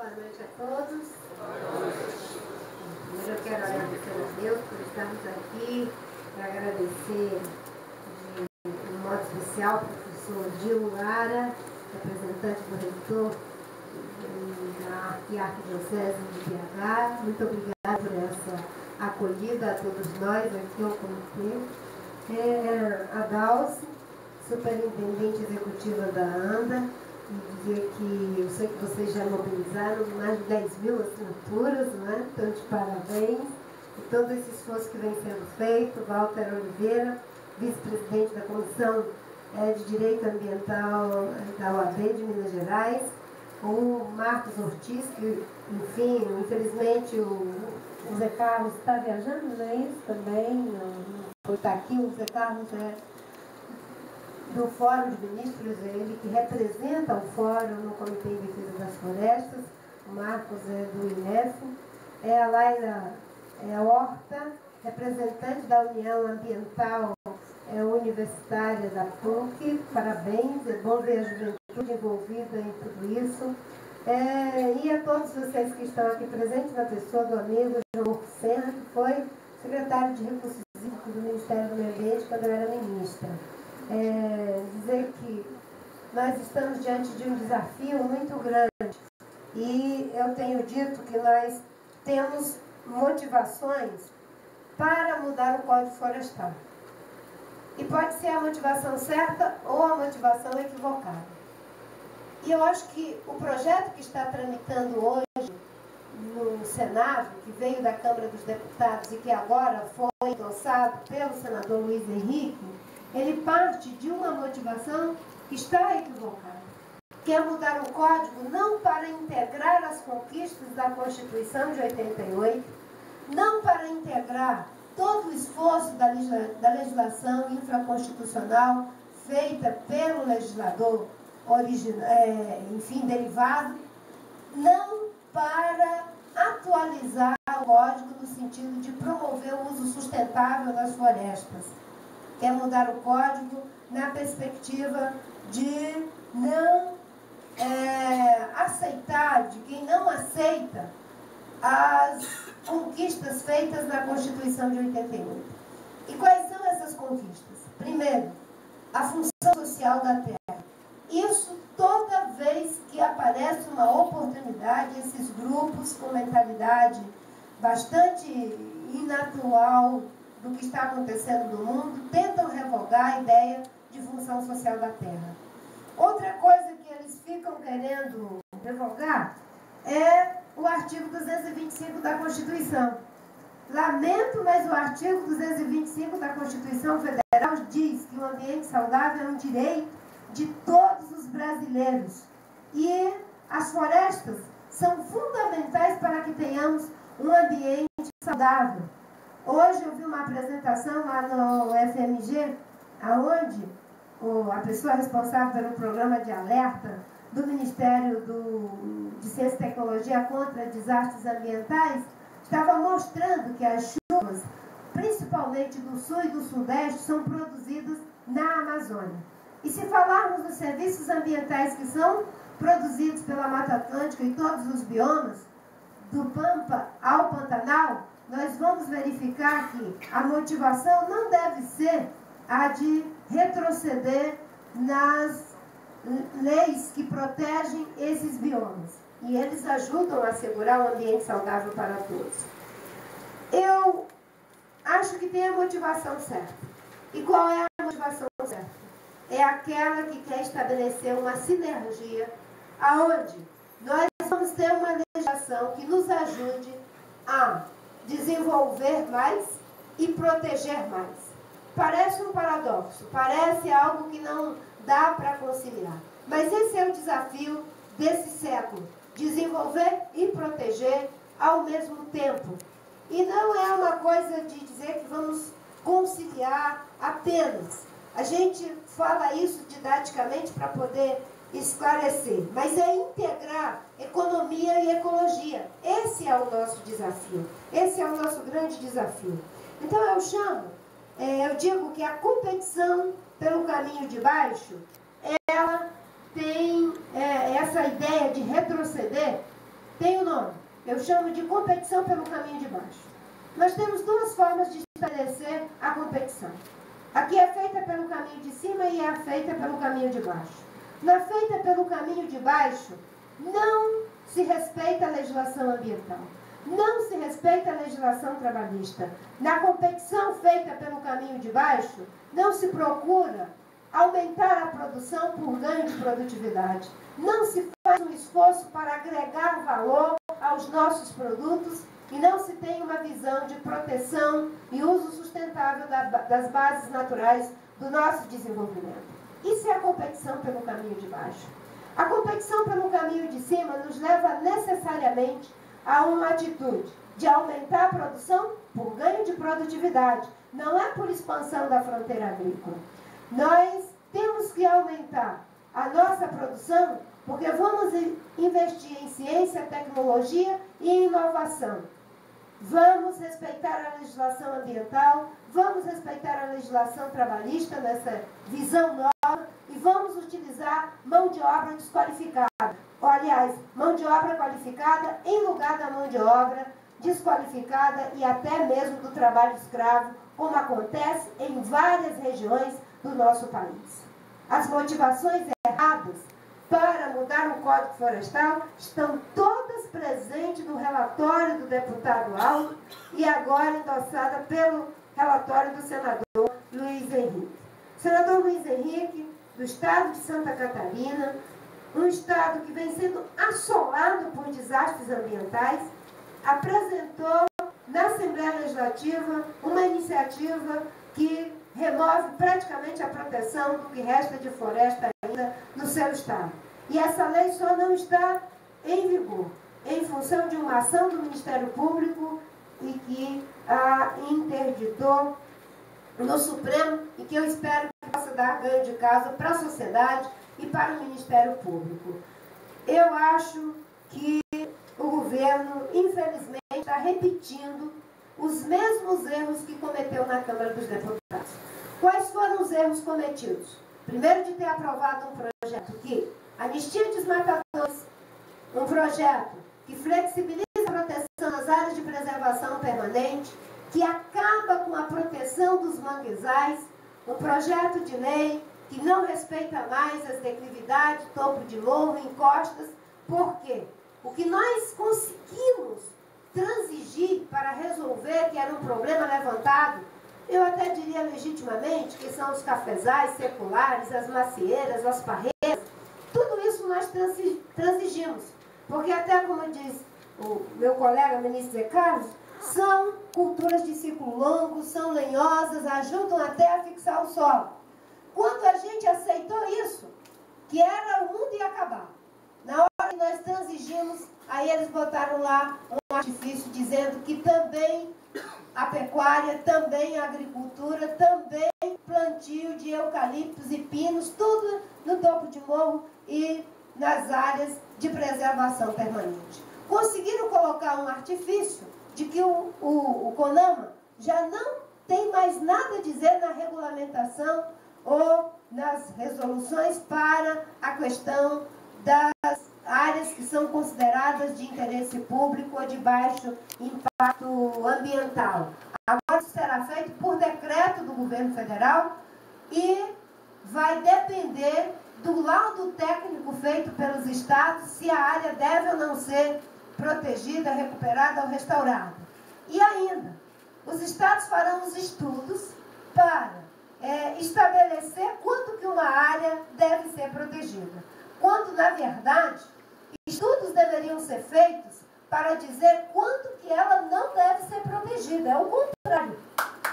Boa noite a todos. Primeiro eu quero agradecer a Deus por estarmos aqui, para agradecer de modo especial ao professor Gil Lara, representante do reitor da Arquidiocese de BH. Muito obrigada por essa acolhida a todos nós aqui ao comitê. A Dalce, superintendente executiva da ANDA, e dizer que eu sei que vocês já mobilizaram mais de 10 mil assinaturas, não é? Então, de parabéns. E todo esse esforço que vem sendo feito. Walter Oliveira, vice-presidente da Comissão de Direito Ambiental da OAB de Minas Gerais. O Marcos Ortiz, que, enfim, infelizmente o Zé Carlos está viajando, não é isso? Também, não está aqui, o Zé Carlos do Fórum de Ministros, ele que representa o Fórum no Comitê de Defesa das Florestas. O Marcos é do INEF. A Laila Horta, representante da União Ambiental Universitária da PUC. Parabéns, é bom ver a juventude envolvida em tudo isso. E a todos vocês que estão aqui presentes, na pessoa do amigo João Serra, que foi secretário de Recursos Hídricos do Ministério do Meio Ambiente quando eu era ministra. Dizer que nós estamos diante de um desafio muito grande e eu tenho dito que nós temos motivações para mudar o Código Florestal. E pode ser a motivação certa ou a motivação equivocada. E eu acho que o projeto que está tramitando hoje no Senado, que veio da Câmara dos Deputados e que agora foi endossado pelo senador Luiz Henrique, ele parte de uma motivação que está equivocada, que é mudar o Código não para integrar as conquistas da Constituição de 88, não para integrar todo o esforço da legislação infraconstitucional feita pelo legislador derivado, não para atualizar o Código no sentido de promover o uso sustentável das florestas. Quer mudar o Código na perspectiva de não aceitar, de quem não aceita as conquistas feitas na Constituição de 88. E quais são essas conquistas? Primeiro, a função social da terra. Isso toda vez que aparece uma oportunidade, esses grupos com mentalidade bastante inatual do que está acontecendo no mundo, tentam revogar a ideia de função social da terra. Outra coisa que eles ficam querendo revogar é o artigo 225 da Constituição. Lamento, mas o artigo 225 da Constituição Federal diz que o ambiente saudável é um direito de todos os brasileiros. E as florestas são fundamentais para que tenhamos um ambiente saudável. Hoje eu vi uma apresentação lá no FMG, onde a pessoa responsável pelo programa de alerta do Ministério de Ciência e Tecnologia contra desastres ambientais estava mostrando que as chuvas, principalmente do sul e do sudeste, são produzidas na Amazônia. E se falarmos dos serviços ambientais que são produzidos pela Mata Atlântica e todos os biomas, do Pampa ao Pantanal, nós vamos verificar que a motivação não deve ser a de retroceder nas leis que protegem esses biomas. E eles ajudam a assegurar um ambiente saudável para todos. Eu acho que tem a motivação certa. E qual é a motivação certa? É aquela que quer estabelecer uma sinergia aonde nós vamos ter uma legislação que nos ajude a desenvolver mais e proteger mais. Parece um paradoxo, parece algo que não dá para conciliar. Mas esse é o desafio desse século, desenvolver e proteger ao mesmo tempo. E não é uma coisa de dizer que vamos conciliar apenas. A gente fala isso didaticamente para poder esclarecer, mas é integrar economia e ecologia. Esse é o nosso desafio, esse é o nosso grande desafio. Então eu digo que a competição pelo caminho de baixo, ela tem essa ideia de retroceder tem um nome. Eu chamo de competição pelo caminho de baixo. Nós temos duas formas de estabelecer a competição. Aqui é feita pelo caminho de cima e é feita pelo caminho de baixo. Na feita pelo caminho de baixo, não se respeita a legislação ambiental. Não se respeita a legislação trabalhista. Na competição feita pelo caminho de baixo, não se procura aumentar a produção por ganho de produtividade. Não se faz um esforço para agregar valor aos nossos produtos e não se tem uma visão de proteção e uso sustentável das bases naturais do nosso desenvolvimento. Isso é a competição pelo caminho de baixo. A competição pelo caminho de cima nos leva necessariamente a uma atitude de aumentar a produção por ganho de produtividade. Não é por expansão da fronteira agrícola. Nós temos que aumentar a nossa produção porque vamos investir em ciência, tecnologia e inovação. Vamos respeitar a legislação ambiental, vamos respeitar a legislação trabalhista nessa visão nova e vamos utilizar mão de obra desqualificada. Ou, aliás, mão de obra qualificada em lugar da mão de obra desqualificada e até mesmo do trabalho escravo, como acontece em várias regiões do nosso país. As motivações erradas para mudar o Código Florestal estão todas presentes no relatório do deputado Aldo e agora endossada pelo relatório do senador Luiz Henrique. O senador Luiz Henrique, do estado de Santa Catarina, um estado que vem sendo assolado por desastres ambientais, apresentou na Assembleia Legislativa uma iniciativa que remove praticamente a proteção do que resta de floresta ainda no seu estado. E essa lei só não está em vigor, em função de uma ação do Ministério Público e que a interditou no Supremo e que eu espero que possa dar ganho de causa para a sociedade e para o Ministério Público. Eu acho que o governo, infelizmente, está repetindo os mesmos erros que cometeu na Câmara dos Deputados. Quais foram os erros cometidos? Primeiro, de ter aprovado um projeto que anistia desmatadores, um projeto que flexibiliza a proteção nas áreas de preservação permanente, que acaba com a proteção dos manguezais, um projeto de lei que não respeita mais as declividades, topo de morro, encostas. Por quê? O que nós conseguimos transigir para resolver, que era um problema levantado, eu até diria legitimamente, que são os cafezais seculares, as macieiras, as parreiras, tudo isso nós transigimos. Porque até como diz o meu colega ministro Zé Carlos, são culturas de ciclo longo, são lenhosas, ajudam até a fixar o solo. Quando a gente aceitou isso, que era o mundo ia acabar, na hora que nós transigimos, aí eles botaram lá um artifício dizendo que também a pecuária, também a agricultura, também plantio de eucaliptos e pinos, tudo no topo de morro e nas áreas de preservação permanente. Conseguiram colocar um artifício de que o CONAMA já não tem mais nada a dizer na regulamentação ou nas resoluções para a questão das áreas que são consideradas de interesse público ou de baixo impacto ambiental. Agora isso será feito por decreto do governo federal e vai depender do laudo técnico feito pelos estados se a área deve ou não ser protegida, recuperada ou restaurada. E ainda, os estados farão os estudos para estabelecer quanto que uma área deve ser protegida. Quando, na verdade, estudos deveriam ser feitos para dizer quanto que ela não deve ser protegida. É o contrário.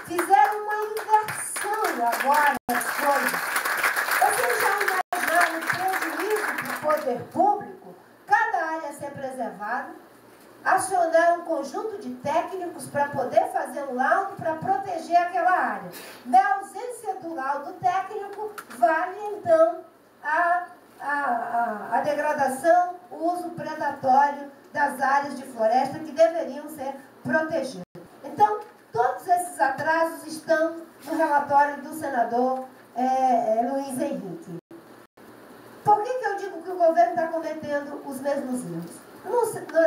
Fizeram uma inversão agora das coisas. Vocês já imaginaram o prejuízo para o poder público? Cada área ser preservada, acionar um conjunto de técnicos para poder fazer um laudo para proteger aquela área. Na ausência do laudo técnico, vale então a degradação, o uso predatório das áreas de floresta que deveriam ser protegidas. Então, todos esses atrasos estão no relatório do senador Luiz Henrique. Por que eu digo que o governo está cometendo os mesmos erros?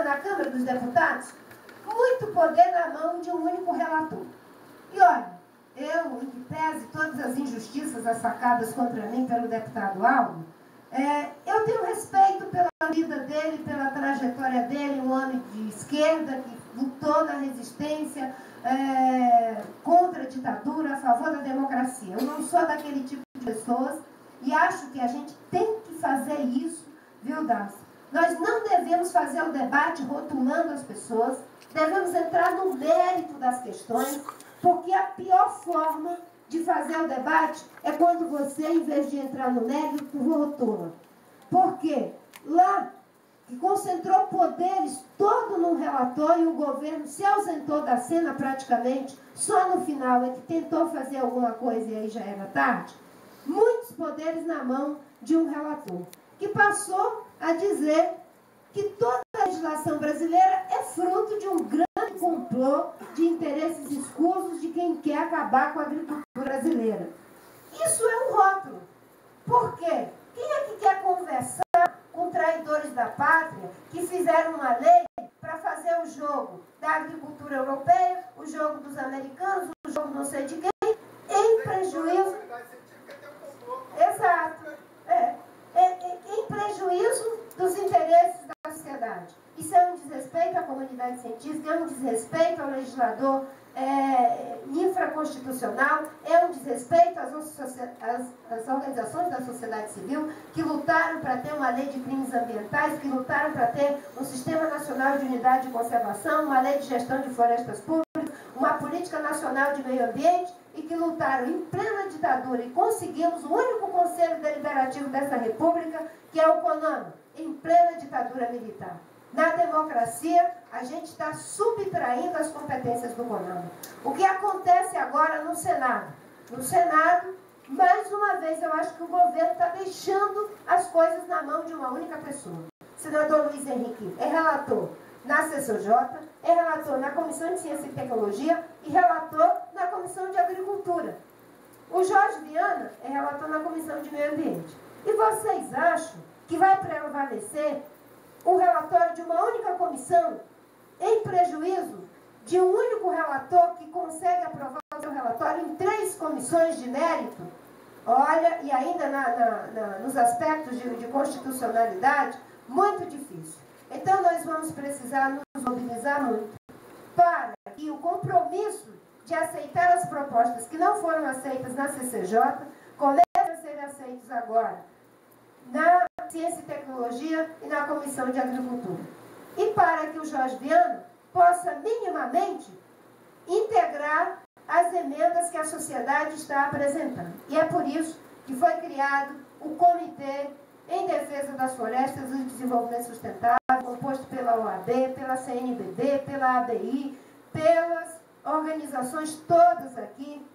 na Câmara dos Deputados, muito poder na mão de um único relator. E olha, eu, em que pese todas as injustiças assacadas contra mim pelo deputado Aldo, eu tenho respeito pela vida dele, pela trajetória dele, um homem de esquerda que lutou na resistência contra a ditadura, a favor da democracia. Eu não sou daquele tipo de pessoas e acho que a gente tem que fazer isso, viu, Darcy? Nós não devemos fazer o debate rotulando as pessoas, devemos entrar no mérito das questões, porque a pior forma de fazer o debate é quando você, em vez de entrar no mérito, rotula. Por quê? Lá, que concentrou poderes todo num relatório, o governo se ausentou da cena praticamente, só no final é que tentou fazer alguma coisa e aí já era tarde. Muitos poderes na mão de um relator, que passou a dizer que toda a legislação brasileira é fruto de um grande complô de interesses escusos de quem quer acabar com a agricultura brasileira. Isso é um rótulo. Por quê? Quem é que quer conversar com traidores da pátria que fizeram uma lei para fazer o jogo da agricultura europeia, o jogo dos americanos, o jogo não sei de quem, em prejuízo... Exato. Em prejuízo dos interesses da sociedade. Isso é um desrespeito à comunidade científica, é um desrespeito ao legislador infraconstitucional, é um desrespeito às organizações da sociedade civil que lutaram para ter uma lei de crimes ambientais, que lutaram para ter um Sistema Nacional de Unidade de Conservação, uma lei de gestão de florestas públicas, uma política nacional de meio ambiente, e que lutaram em plena ditadura e conseguimos o único conselho deliberativo dessa república, que é o CONAMA, em plena ditadura militar. Na democracia, a gente está subtraindo as competências do CONAMA. O que acontece agora no Senado? No Senado, mais uma vez, eu acho que o governo está deixando as coisas na mão de uma única pessoa. O senador Luiz Henrique é relator na CCJ, é relator na Comissão de Ciência e Tecnologia e relator na Comissão de Agricultura. O Jorge Viana é relator na Comissão de Meio Ambiente. E vocês acham que vai prevalecer um relatório de uma única comissão em prejuízo de um único relator que consegue aprovar o seu relatório em 3 comissões de mérito? Olha, e ainda nos aspectos de constitucionalidade, muito difícil. Então, nós vamos precisar nos mobilizar muito para que o compromisso de aceitar as propostas que não foram aceitas na CCJ comecem a ser aceitos agora na Ciência e Tecnologia e na Comissão de Agricultura. E para que o Jorge Viana possa minimamente integrar as emendas que a sociedade está apresentando. E é por isso que foi criado o Comitê em Defesa das Florestas e do Desenvolvimento Sustentável, composto pela OAB, pela CNBB, pela ABI, pelas organizações todas aqui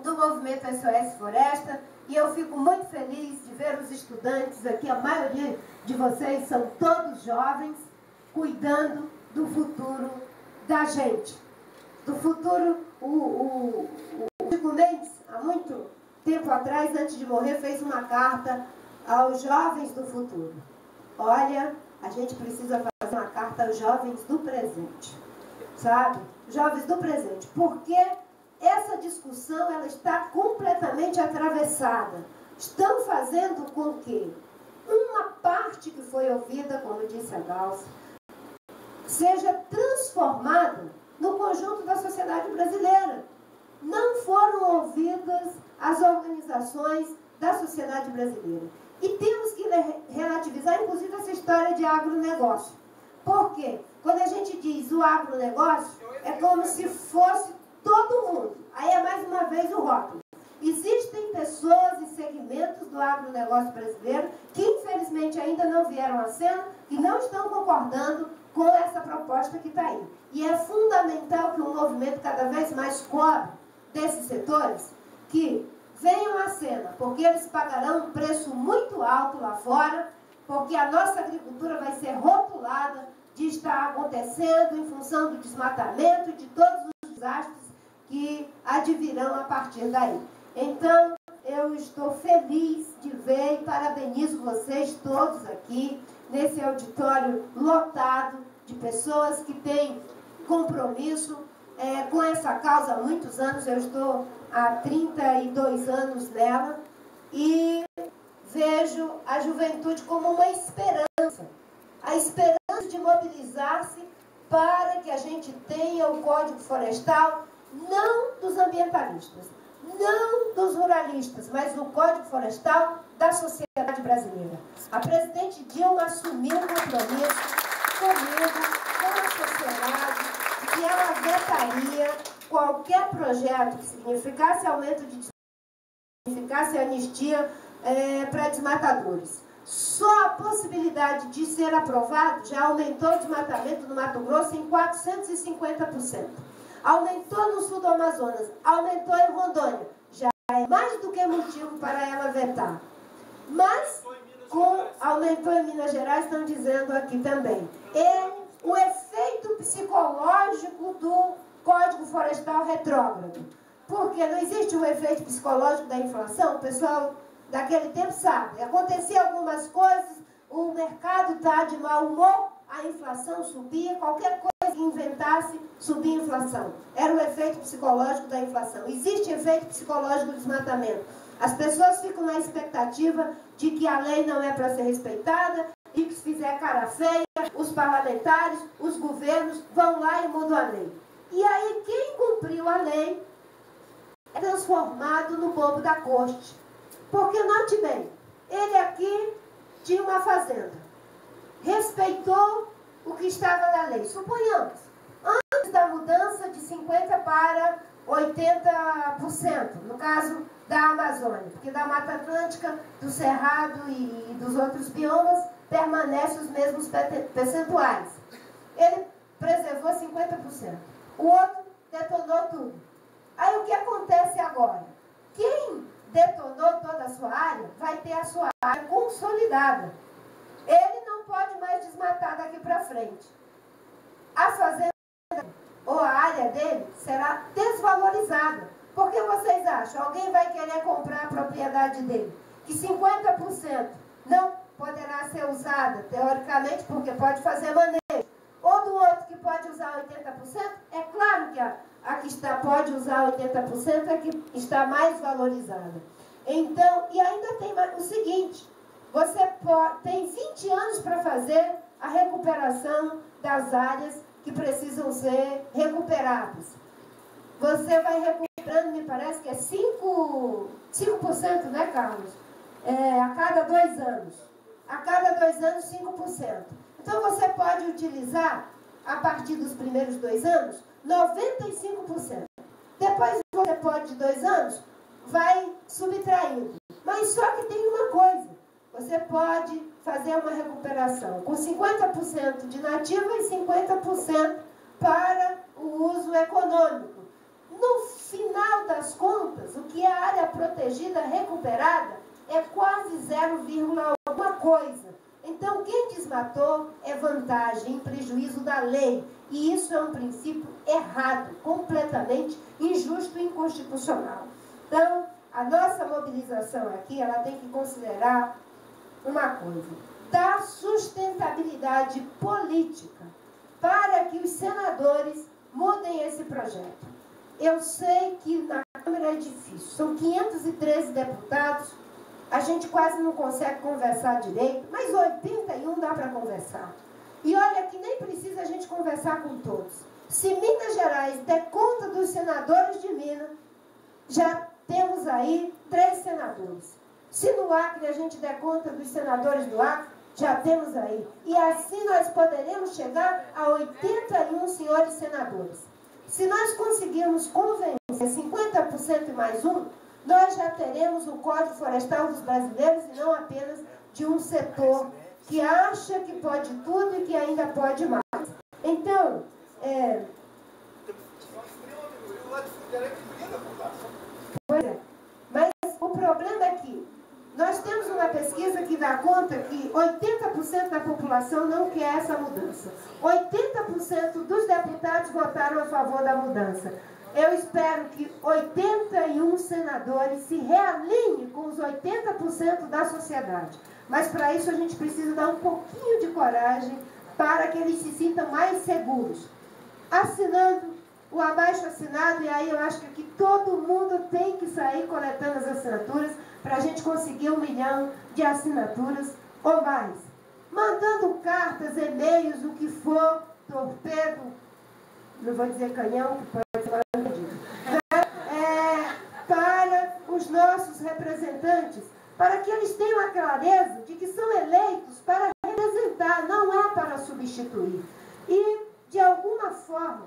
do Movimento SOS Floresta, e eu fico muito feliz de ver os estudantes aqui, a maioria de vocês são todos jovens, cuidando do futuro da gente. Do futuro, o Chico Mendes, há muito tempo atrás, antes de morrer, fez uma carta aos jovens do futuro. Olha, a gente precisa fazer uma carta aos jovens do presente, sabe? Jovens do presente, porque essa discussão ela está completamente atravessada. Estão fazendo com que uma parte que foi ouvida, como disse a Dalcy, seja transformada no conjunto da sociedade brasileira. Não foram ouvidas as organizações da sociedade brasileira. E temos que relativizar, inclusive, essa história de agronegócio. Por quê? Quando a gente diz o agronegócio, é como se fosse todo mundo. Aí é mais uma vez o rótulo. Existem pessoas e segmentos do agronegócio brasileiro que, infelizmente, ainda não vieram à cena e não estão concordando com essa proposta que está aí. E é fundamental que o movimento cada vez mais cobre desses setores que venham à cena, porque eles pagarão um preço muito alto lá fora, porque a nossa agricultura vai ser rotulada de estar acontecendo em função do desmatamento e de todos os desastres que advirão a partir daí. Então, eu estou feliz de ver e parabenizo vocês todos aqui nesse auditório lotado de pessoas que têm compromisso com essa causa há muitos anos. Eu estou há 32 anos nela e vejo a juventude como uma esperança. A esperança de mobilizar-se para que a gente tenha o Código Florestal, não dos ambientalistas, não dos ruralistas, mas o Código Florestal da sociedade brasileira. A presidente Dilma assumiu um compromisso comigo, com a sociedade, de que ela vetaria qualquer projeto que significasse aumento de significasse anistia para desmatadores. Só a possibilidade de ser aprovado já aumentou o desmatamento no Mato Grosso em 450%. Aumentou no sul do Amazonas, aumentou em Rondônia. Já é mais do que motivo para ela vetar. Mas, aumentou em Minas Gerais, estão dizendo aqui também. É o efeito psicológico do Código Florestal retrógrado. Porque não existe o efeito psicológico da inflação, o pessoal daquele tempo sabe. Acontecia algumas coisas, o mercado está de mau humor, a inflação subia, qualquer coisa que inventasse, subia a inflação. Era o efeito psicológico da inflação. Existe efeito psicológico do desmatamento. As pessoas ficam na expectativa de que a lei não é para ser respeitada, e que se fizer cara feia, os parlamentares, os governos vão lá e mudam a lei. E aí quem cumpriu a lei é transformado no bobo da corte. Porque, note bem, ele aqui tinha uma fazenda, respeitou o que estava na lei. Suponhamos, antes da mudança de 50% para 80%, no caso da Amazônia, porque da Mata Atlântica, do Cerrado e dos outros biomas, permanecem os mesmos percentuais. Ele preservou 50%. O outro detonou tudo. Aí o que acontece agora? Quem detonou toda a sua área vai ter a sua área consolidada. Ele não pode mais desmatar daqui para frente. A fazenda ou a área dele será desvalorizada. Por que vocês acham? Alguém vai querer comprar a propriedade dele, que 50% não poderá ser usada, teoricamente, porque pode fazer manejo. Ou do outro que pode usar 80%, é claro que a que pode usar 80% é que está mais valorizada. Então, e ainda tem o seguinte, você tem 20 anos para fazer a recuperação das áreas que precisam ser recuperadas. Você vai recuperando, me parece que é 5%, né, Carlos? A cada 2 anos. A cada 2 anos, 5%. Então, você pode utilizar, a partir dos primeiros 2 anos, 95%. Depois, você pode, de 2 anos, vai subtraindo. Mas só que tem uma coisa. Você pode fazer uma recuperação com 50% de nativa e 50% para o uso econômico. No final das contas, o que é a área protegida recuperada é quase 0, alguma coisa. Então, quem desmatou é vantagem, em prejuízo da lei. E isso é um princípio errado, completamente injusto e inconstitucional. Então, a nossa mobilização aqui, ela tem que considerar uma coisa: dar sustentabilidade política para que os senadores mudem esse projeto. Eu sei que na Câmara é difícil, são 513 deputados, a gente quase não consegue conversar direito, mas 81 dá para conversar. E olha que nem precisa a gente conversar com todos. Se Minas Gerais der conta dos senadores de Minas, já temos aí 3 senadores. Se no Acre a gente der conta dos senadores do Acre, já temos aí. E assim nós poderemos chegar a 81 senhores senadores. Se nós conseguirmos convencer 50% e mais um, nós já teremos o Código Florestal dos brasileiros e não apenas de um setor que acha que pode tudo e que ainda pode mais. Então, pois é, mas o problema é que nós temos uma pesquisa que dá conta que 80% da população não quer essa mudança. 80% dos deputados votaram a favor da mudança. Eu espero que 81 senadores se realinhem com os 80% da sociedade. Mas para isso a gente precisa dar um pouquinho de coragem para que eles se sintam mais seguros. Assinando o abaixo assinado, e aí eu acho que aqui todo mundo tem que sair coletando as assinaturas para a gente conseguir 1 milhão de assinaturas ou mais. Mandando cartas, e-mails, o que for, torpedo, não vou dizer canhão, que pode ser mal entendido, para os nossos representantes, para que eles tenham a clareza de que são eleitos para representar, não é para substituir. E, de alguma forma,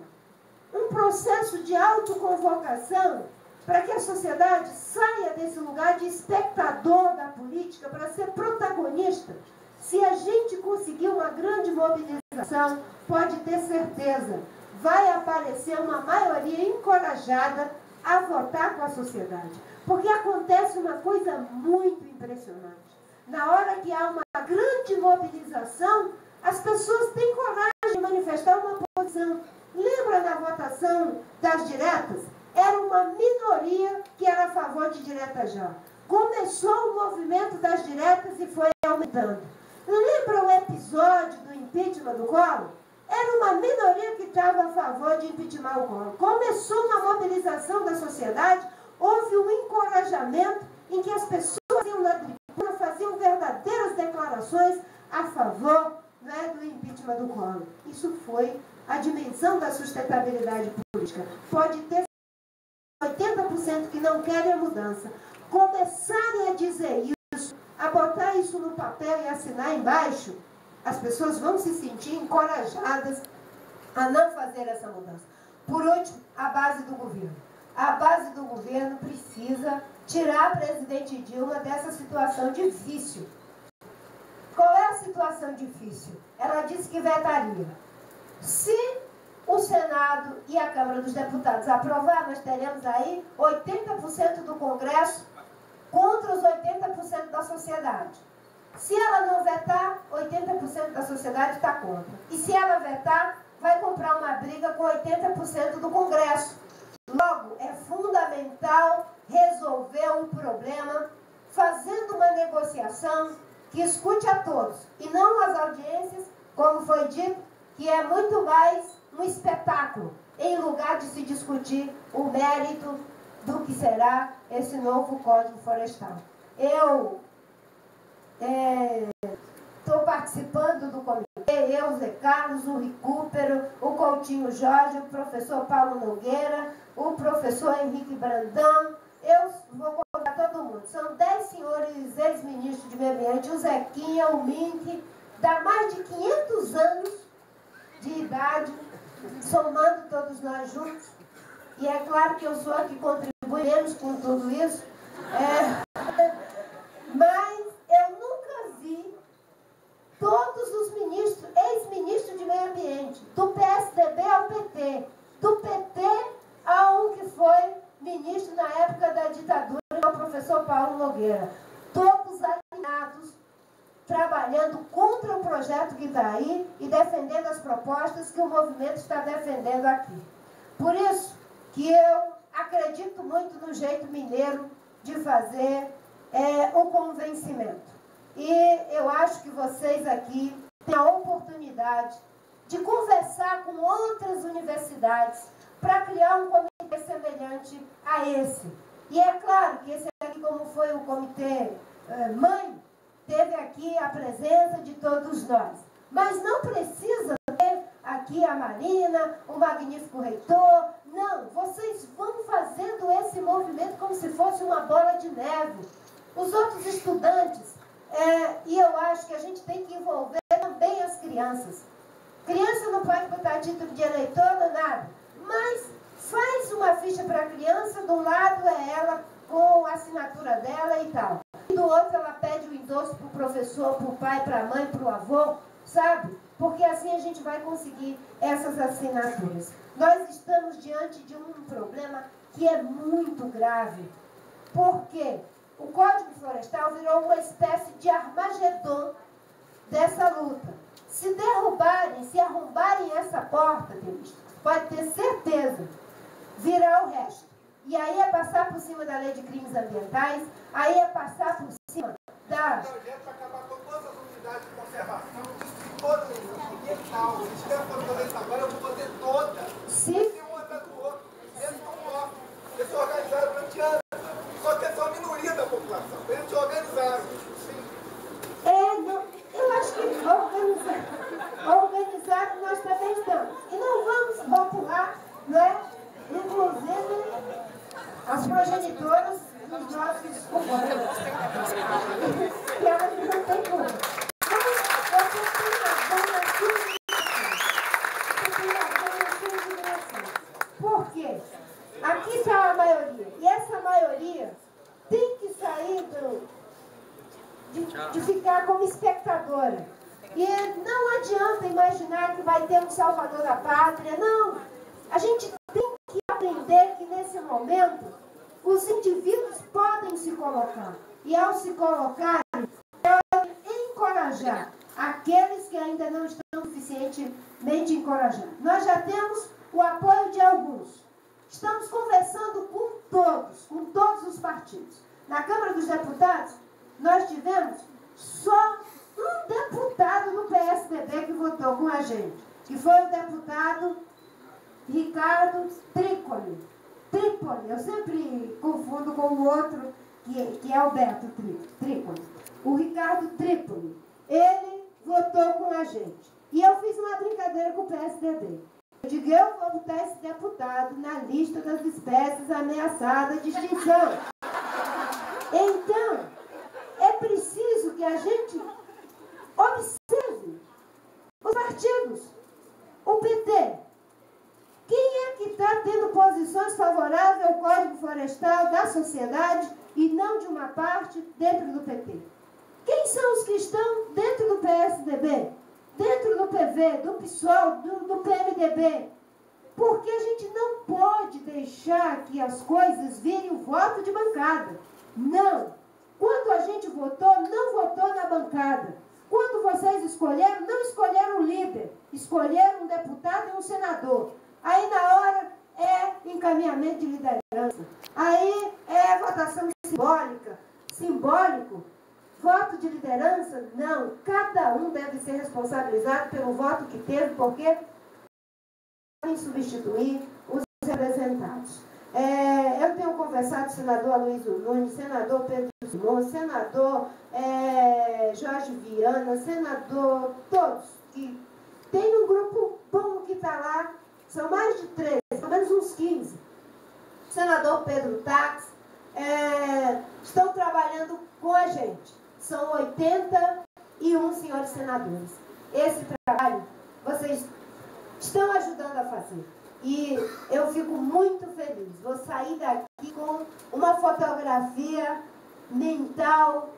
um processo de autoconvocação para que a sociedade saia desse lugar de espectador da política para ser protagonista. Se a gente conseguir uma grande mobilização, pode ter certeza, vai aparecer uma maioria encorajada a votar com a sociedade. Porque acontece uma coisa muito impressionante. Na hora que há uma grande mobilização, as pessoas têm coragem de manifestar uma posição. Lembra na votação das diretas? Era uma minoria que era a favor de direta já. Começou o movimento das diretas e foi aumentando. Lembra o episódio do impeachment do Collor? Era uma minoria que estava a favor de impeachment o Collor. Começou uma mobilização da sociedade, houve um encorajamento em que as pessoas iam na tribuna, faziam verdadeiras declarações a favor, né, do impeachment do Collor. Isso foi a dimensão da sustentabilidade política. Pode ter 80% que não querem a mudança. Começarem a dizer isso, a botar isso no papel e assinar embaixo, as pessoas vão se sentir encorajadas a não fazer essa mudança. Por último, a base do governo. A base do governo precisa tirar a presidente Dilma dessa situação difícil. Qual é a situação difícil? Ela disse que vetaria. Se o Senado e a Câmara dos Deputados aprovar, nós teremos aí 80% do Congresso contra os 80% da sociedade. Se ela não vetar, 80% da sociedade está contra. E se ela vetar, vai comprar uma briga com 80% do Congresso. Logo, é fundamental resolver o problema fazendo uma negociação que escute a todos. E não as audiências, como foi dito, que é muito mais um espetáculo, em lugar de se discutir o mérito do que será esse novo Código Florestal. Eu estou participando do comitê, eu, Zé Carlos, o Recupero, o Coutinho Jorge, o professor Paulo Nogueira, o professor Henrique Brandão. Eu vou contar todo mundo. São 10 senhores ex-ministros de meio ambiente, o Zequinha, o Mink, dá mais de 500 anos de idade, somando todos nós juntos. E é claro que eu sou a que contribui menos com tudo isso. Mas eu nunca vi todos os ministros, ex-ministros de meio ambiente, do PSDB ao PT, do PT a um que foi ministro na época da ditadura, o professor Paulo Nogueira. Todos alinhados, trabalhando contra o projeto que está aí e defendendo as propostas que o movimento está defendendo aqui. Por isso que eu acredito muito no jeito mineiro de fazer o convencimento. E eu acho que vocês aqui têm a oportunidade de conversar com outras universidades para criar um comitê semelhante a esse. E é claro que esse aqui, como foi o comitê mãe, teve aqui a presença de todos nós. Mas não precisa ter aqui a Marina, o magnífico reitor. Não, vocês vão fazendo esse movimento como se fosse uma bola de neve. Os outros estudantes, e eu acho que a gente tem que envolver também as crianças. Criança não pode botar título de eleitor, nada. Mas faz uma ficha para a criança, de um lado é ela com a assinatura dela e tal. E do outro ela pede o endosso para o professor, para o pai, para a mãe, para o avô, sabe? Porque assim a gente vai conseguir essas assinaturas. Nós estamos diante de um problema que é muito grave. Porque o Código Florestal virou uma espécie de Armagedon dessa luta. Se derrubarem, se arrombarem essa porta, pode ter certeza, virá o resto. E aí é passar por cima da lei de crimes ambientais, aí é passar por cima da... Não, se eu for fazer isso agora, eu vou fazer toda. Se Um atrás do outro. Eles não gostam. Eles se organizaram durante anos. Só que é só a minoria da população. Eles se organizaram. eu acho que organizado nós também estamos. E não vamos rotular, não é? Inclusive as progenitoras dos nossos companheiros. Que elas não têm culpa. Por quê? Aqui está a maioria. E essa maioria tem que sair de ficar como espectadora. E não adianta imaginar que vai ter um salvador da pátria. Não. A gente tem que aprender que nesse momento os indivíduos podem se colocar. E ao se colocar, encorajar aqueles que ainda não estão suficientemente encorajados. Nós já temos o apoio de alguns. Estamos conversando com todos os partidos. Na Câmara dos Deputados, nós tivemos só um deputado do PSDB que votou com a gente, que foi o deputado Ricardo Trípoli. Eu sempre confundo com o outro, que é Alberto Trípoli. O Ricardo Trípoli. Ele votou com a gente. E eu fiz uma brincadeira com o PSDB. Eu digo, eu vou botar esse deputado na lista das espécies ameaçadas de extinção. Então, é preciso que a gente observe os partidos. O PT. Quem é que está tendo posições favoráveis ao Código Florestal da sociedade e não de uma parte dentro do PT? Quem são os que estão dentro do PSDB, dentro do PV, do PSOL, do PMDB? Porque a gente não pode deixar que as coisas virem o voto de bancada. Não. Quando a gente votou, não votou na bancada. Quando vocês escolheram, não escolheram um líder. Escolheram um deputado e um senador. Aí na hora é encaminhamento de liderança. Aí é votação simbólica. Simbólico. Voto de liderança? Não. Cada um deve ser responsabilizado pelo voto que teve, porque podem substituir os representados. Eu tenho conversado com o senador Aloysio Nunes, senador Pedro Simões, senador Jorge Viana, senador, todos. Que tem um grupo bom que está lá, são mais de 13, pelo menos uns 15. Senador Pedro Tax, estão trabalhando com a gente. São 81 senhores senadores. Esse trabalho vocês estão ajudando a fazer. E eu fico muito feliz. Vou sair daqui com uma fotografia mental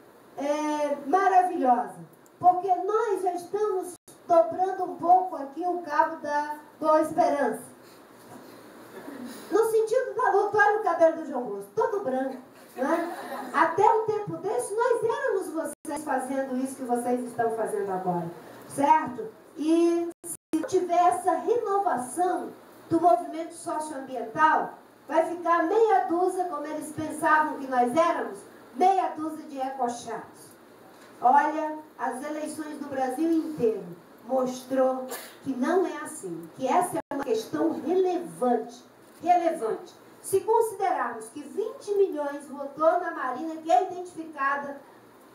maravilhosa. Porque nós já estamos dobrando um pouco aqui o cabo da Boa Esperança. No sentido da luta, olha o cabelo do João Bosco, todo branco. Né? Até um tempo desse, nós éramos vocês fazendo isso que vocês estão fazendo agora. Certo? E se tiver essa renovação do movimento socioambiental, vai ficar meia dúzia, como eles pensavam que nós éramos, meia dúzia de ecochatos. Olha, as eleições do Brasil inteiro mostrou que não é assim, que essa é uma questão relevante. Se considerarmos que 20 milhões votou na Marina, que é identificada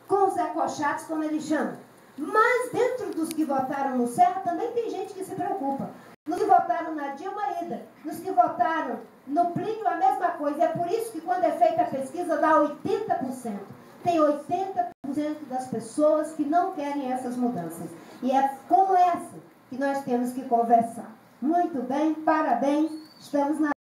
com os ecochatos, como eles chamam, mas dentro dos que votaram no Serra, também tem gente que se preocupa. Nos que votaram na Dilma Ida, nos que votaram no Plínio, a mesma coisa. É por isso que quando é feita a pesquisa dá 80%. Tem 80% das pessoas que não querem essas mudanças. E é com essa que nós temos que conversar. Muito bem, parabéns, estamos na